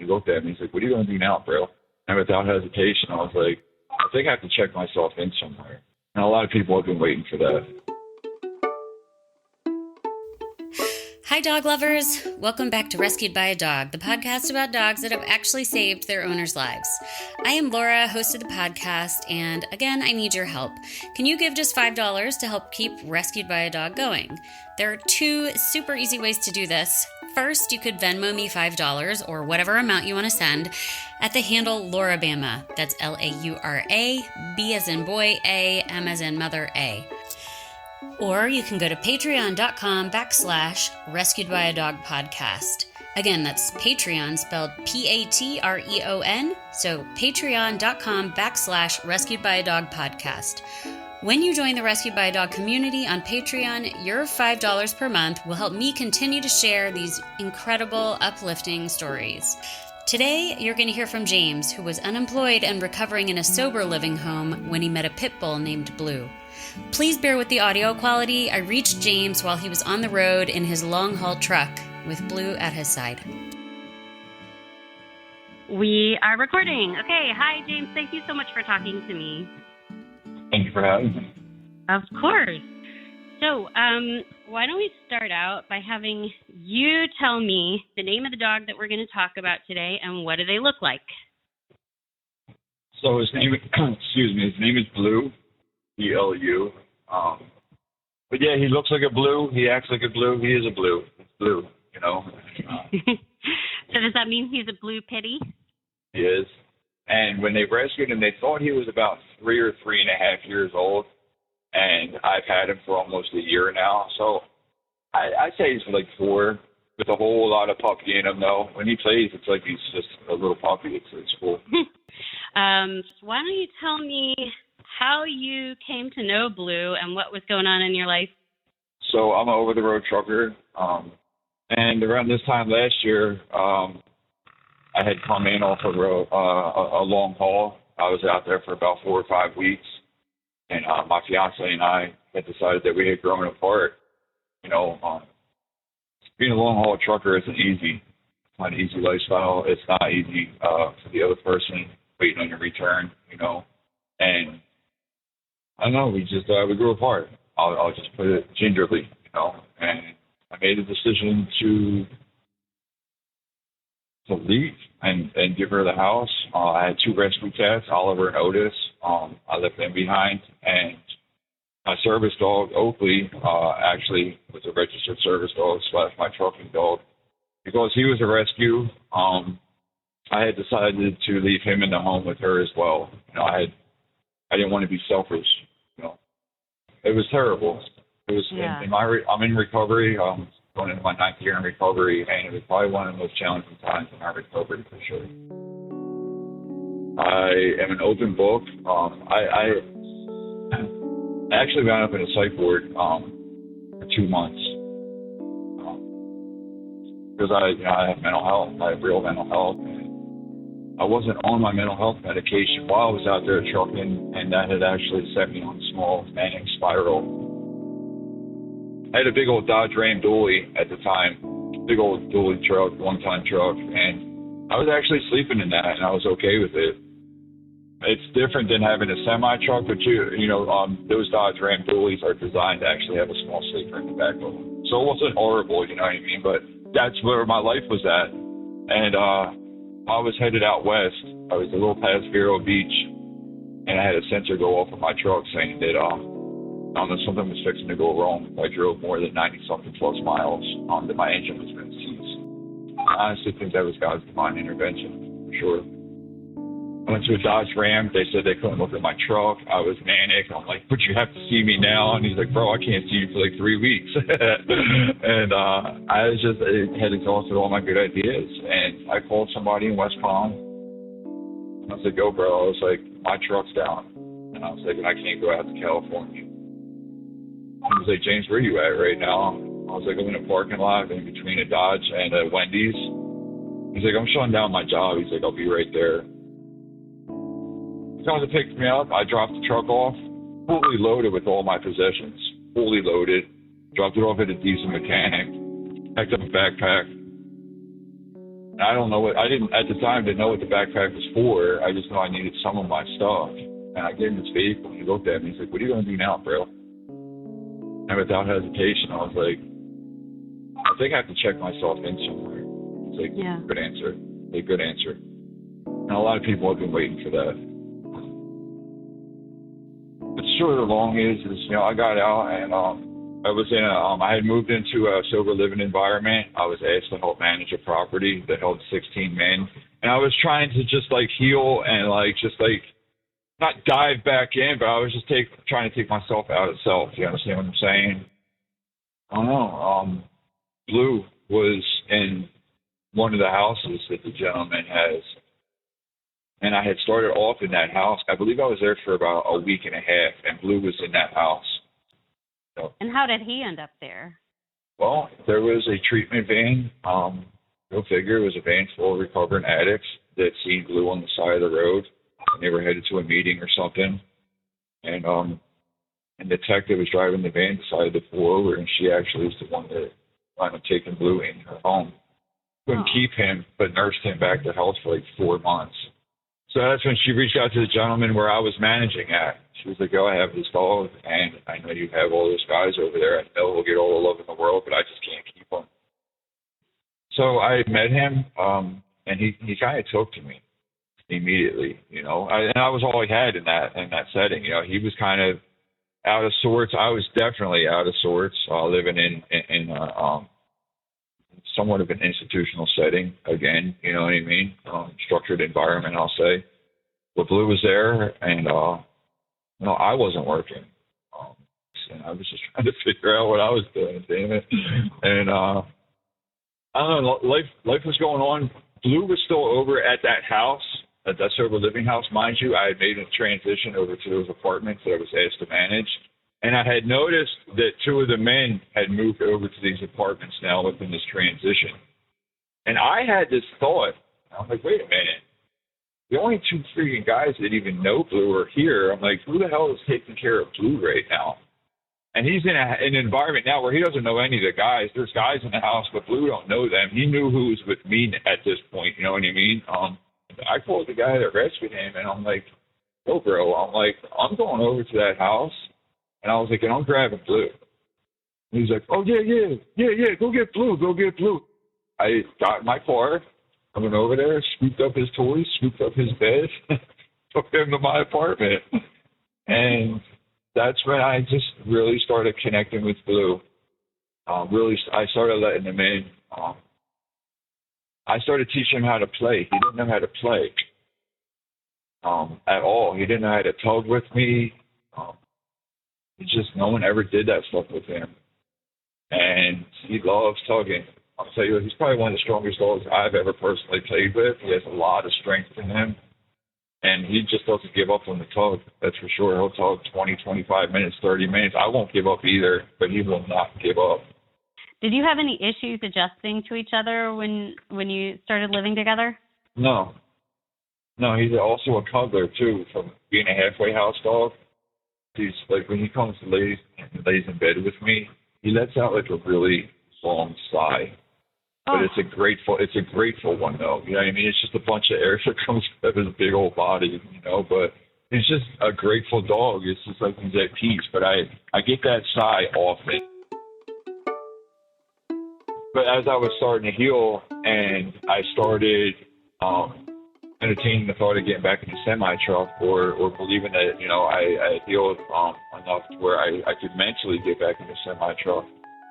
he looked at me. He's like, what are you going to do now, bro? And without hesitation, I was like, I think I have to check myself in somewhere. And a lot of people have been waiting for that. Hi, dog lovers. Welcome back to Rescued by a Dog, the podcast about dogs that have actually saved their owners' lives. I am Laura, host of the podcast, and again, I need your help. Can you give just $5 to help keep Rescued by a Dog going? There are two super easy ways to do this. First, you could Venmo me $5 or whatever amount you want to send at the handle Laurabama. That's Laura, B as in boy, A, M as in mother, A. Or you can go to patreon.com/Rescued by a Dog podcast. Again, that's Patreon spelled Patreon. So patreon.com/Rescued by a Dog podcast. When you join the Rescued by a Dog community on Patreon, your $5 per month will help me continue to share these incredible, uplifting stories. Today, you're going to hear from James, who was unemployed and recovering in a sober living home when he met a pit bull named Blue. Please bear with the audio quality. I reached James while he was on the road in his long-haul truck with Blue at his side. We are recording. Okay, hi James. Thank you so much for talking to me. Thank you for having me. Of course. So, why don't we start out by having you tell me the name of the dog that we're going to talk about today and what do they look like? So his name is Blue, BLU. But yeah, he looks like a blue. He acts like a blue. He is a blue. It's blue, you know. So does that mean he's a blue pitty? He is. And when they rescued him, they thought he was about 3 or 3.5 years old. And I've had him for almost a year now. So I'd say he's like 4 with a whole lot of puppy in him, though. When he plays, it's like he's just a little puppy. It's cool. Why don't you tell me how you came to know Blue and what was going on in your life? So I'm an over-the-road trucker. And around this time last year, I had come in off a long haul. I was out there for about 4 or 5 weeks. And my fiance and I had decided that we had grown apart. You know, being a long-haul trucker isn't easy. It's not an easy lifestyle. It's not easy for the other person waiting on your return, you know. And I don't know, we grew apart. I'll just put it gingerly, you know. And I made a decision to leave and give her the house. I had 2 rescue cats, Oliver and Otis. I left them behind, and my service dog, Oakley, actually was a registered service dog / my trucking dog. Because he was a rescue, I had decided to leave him in the home with her as well. You know, I didn't want to be selfish. You know, it was terrible. It was. Yeah. I'm in recovery. Going into my 9th year in recovery, and it was probably one of the most challenging times in my recovery for sure. I am an open book. I actually wound up in a psych ward for 2 months because I have mental health. I have real mental health, and I wasn't on my mental health medication while I was out there trucking, and that had actually set me on a small manic spiral. I had a big old Dodge Ram dually at the time, big old dually truck, 1-ton truck, and I was actually sleeping in that, and I was okay with it. It's different than having a semi-truck, but you know, those Dodge Ram dualies are designed to actually have a small sleeper in the back of them. So it wasn't horrible, you know what I mean? But that's where my life was at. And I was headed out west. I was a little past Vero Beach, and I had a sensor go off of my truck saying that something was fixing to go wrong if I drove more than 90-something plus miles, that my engine was going to seize. I honestly think that was God's divine intervention, for sure. I went to a Dodge Ram. They said they couldn't look at my truck. I was manic. I'm like, but you have to see me now. And he's like, bro, I can't see you for like 3 weeks. And I had exhausted all my good ideas. And I called somebody in West Palm. And I was like, yo, bro, I was like, my truck's down. And I was like, I can't go out to California. I was like, James, where are you at right now? I was like, I'm in a parking lot in between a Dodge and a Wendy's. He's like, I'm shutting down my job. He's like, I'll be right there. He comes and picks me up. I dropped the truck off, fully loaded with all my possessions, fully loaded. Dropped it off at a decent mechanic, packed up a backpack, And I didn't at the time didn't know what the backpack was for. I just know I needed some of my stuff. And I gave him his vehicle, and he looked at me. He's like, "What are you going to do now, bro?" And without hesitation, I was like, "I think I have to check myself in somewhere." He's like, "Yeah, good answer. A good answer." And a lot of people have been waiting for that. But short of the long is I got out, and I had moved into a sober living environment. I was asked to help manage a property that held 16 men, and I was trying to just heal and not dive back in, but I was just trying to take myself out of self. You understand what I'm saying? I don't know. Blue was in one of the houses that the gentleman has. And I had started off in that house. I believe I was there for about a week and a half, and Blue was in that house. So, and how did he end up there? Well, there was a treatment van. Go figure, it was a van full of recovering addicts that seen Blue on the side of the road. And they were headed to a meeting or something. And the detective was driving the van, decided to pull over, and she actually was the one that wound up taking Blue in her home. Couldn't keep him, but nursed him back to health for 4 months. So that's when she reached out to the gentleman where I was managing at. She was like, "Oh, I have this dog, and I know you have all those guys over there. I know he'll get all the love in the world, but I just can't keep him." So I met him, and he kind of took to me immediately, and I was all he had in that setting. He was kind of out of sorts. I was definitely out of sorts, living in somewhat of an institutional setting again, you know what I mean? Structured environment, I'll say. But Blue was there, and I wasn't working. And I was just trying to figure out what I was doing, damn it. And I don't know, life was going on. Blue was still over at that house, at that sober living house, mind you. I had made a transition over to those apartments that I was asked to manage. And I had noticed that 2 of the men had moved over to these apartments now within this transition. And I had this thought. I'm like, wait a minute. The only 2 freaking guys that even know Blue are here. I'm like, who the hell is taking care of Blue right now? And he's in an environment now where he doesn't know any of the guys. There's guys in the house, but Blue don't know them. He knew who was with me at this point, you know what I mean? I called the guy that rescued him, and I'm like, "Yo, bro," I'm going over to that house. And I was like, "And I'm grabbing Blue." And he's like, "Oh, yeah, go get Blue. I got in my car, I went over there, scooped up his toys, scooped up his bed, took him to my apartment. And that's when I just really started connecting with Blue. I started letting him in. I started teaching him how to play. He didn't know how to play at all. He didn't know how to tug with me. No one ever did that stuff with him. And he loves tugging. I'll tell you, he's probably one of the strongest dogs I've ever personally played with. He has a lot of strength in him. And he just doesn't give up on the tug. That's for sure. He'll tug 20, 25 minutes, 30 minutes. I won't give up either, but he will not give up. Did you have any issues adjusting to each other when you started living together? No, he's also a cuddler, too, from being a halfway house dog. He's like, when he comes to lays in bed with me, he lets out like a really long sigh. But it's a grateful one, though. You know what I mean? It's just a bunch of air that comes out of his big old body, but he's just a grateful dog. It's just like he's at peace. But I get that sigh often. But as I was starting to heal and I started entertaining the thought of getting back in the semi-truck or believing that, I healed enough to where I could mentally get back in the semi-truck.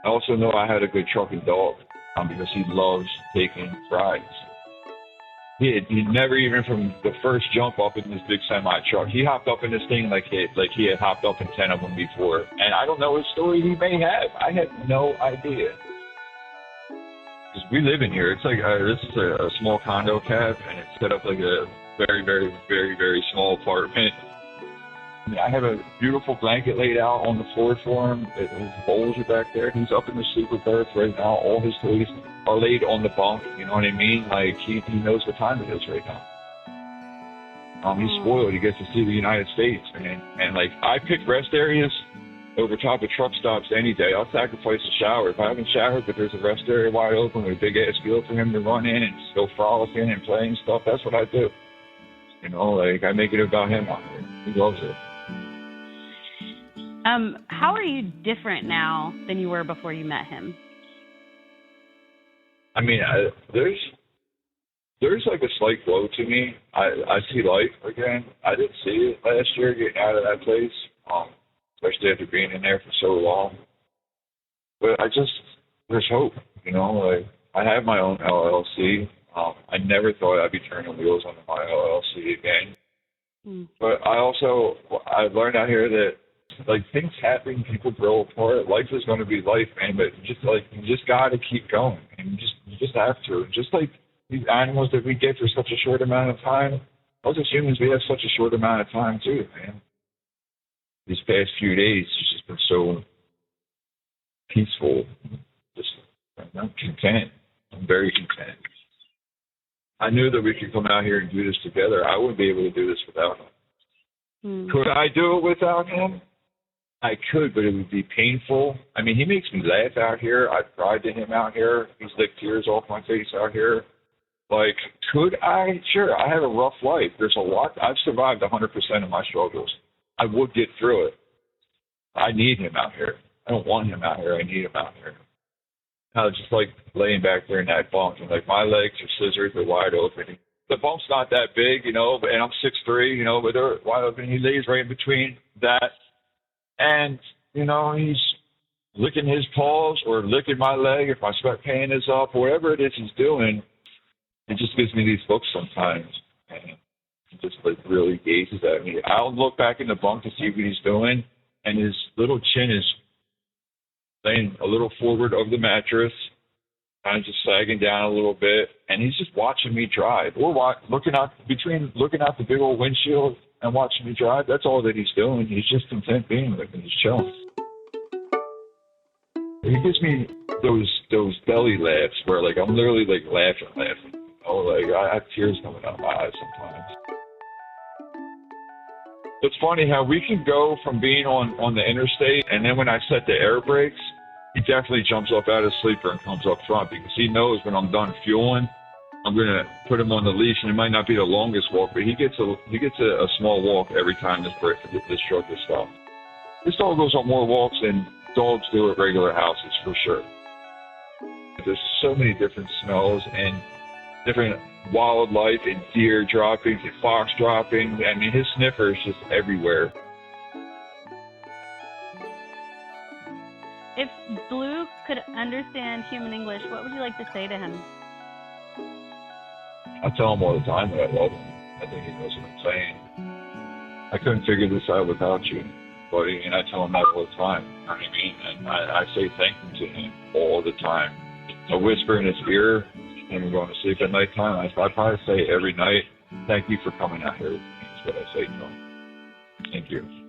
I also know I had a good trucking dog because he loves taking rides. He never even from the first jump up in this big semi-truck, he hopped up in this thing like he had hopped up in 10 of them before. And I don't know what story he may have. I have no idea. Because we live in here. It's like this is a small condo cab, and it's set up like a very, very, very, very small apartment. I have a beautiful blanket laid out on the floor for him. His bowls are back there. He's up in the sleeper berth right now. All his toys are laid on the bunk. You know what I mean? Like, he knows what time it is right now. He's spoiled. He gets to see the United States, man. And, like, I pick rest areas over top of truck stops any day. I'll sacrifice a shower. If I haven't showered, but there's a rest area wide open with a big-ass field for him to run in and just go frolicking and playing stuff, that's what I do. You know, like, I make it about him out there. He loves it. How are you different now than you were before you met him? I mean, there's like a slight glow to me. I see life again. I didn't see it last year getting out of that place, especially after being in there for so long. But there's hope, you know. Like, I have my own LLC. I never thought I'd be turning wheels on my LLC again. But I learned out here that, like, things happen, people grow apart. Life is going to be life, man. But you just got to keep going, and you just have to. Just like these animals that we get for such a short amount of time, us as humans, we have such a short amount of time too, man. These past few days, it's just been so peaceful. I'm content. I'm very content. I knew that we could come out here and do this together. I wouldn't be able to do this without him. Could I do it without him? I could, but it would be painful. I mean, he makes me laugh out here. I cried to him out here. He's licked tears off my face out here. Like, could I? Sure, I have a rough life. There's a lot. I've survived 100% of my struggles. I would get through it. I need him out here. I don't want him out here. I need him out here. I was just like laying back there in that bunk, and like my legs are scissored, they're wide open. The bunk's not that big, you know, and I'm 6'3", you know, but they're wide open. He lays right in between that, and you know, he's licking his paws or licking my leg if my sweat pan is up, whatever it is he's doing. It just gives me these looks sometimes, and he just like really gazes at me. I'll look back in the bunk to see what he's doing, and his little chin is laying a little forward of the mattress, kind of just sagging down a little bit, and he's just watching me drive. Or looking out the big old windshield and watching me drive. That's all that he's doing. He's just content being with me. He's chilling. He gives me those belly laughs where like I'm literally like laughing. Oh, like I have tears coming out of my eyes sometimes. It's funny how we can go from being on the interstate, and then when I set the air brakes, he definitely jumps up out of his sleeper and comes up front because he knows when I'm done fueling, I'm going to put him on the leash, and it might not be the longest walk, but he gets a small walk every time this truck is stopped. This dog goes on more walks than dogs do at regular houses, for sure. There's so many different smells and different wildlife and deer droppings and fox droppings. I mean, his sniffer is just everywhere. If Blue could understand human English, what would you like to say to him? I tell him all the time that I love him. I think he knows what I'm saying. I couldn't figure this out without you, buddy, and I tell him that all the time. You know what I mean? And I say thank you to him all the time. I whisper in his ear when we're going to sleep at nighttime. I probably say every night, thank you for coming out here with me, is what I say to him. Thank you.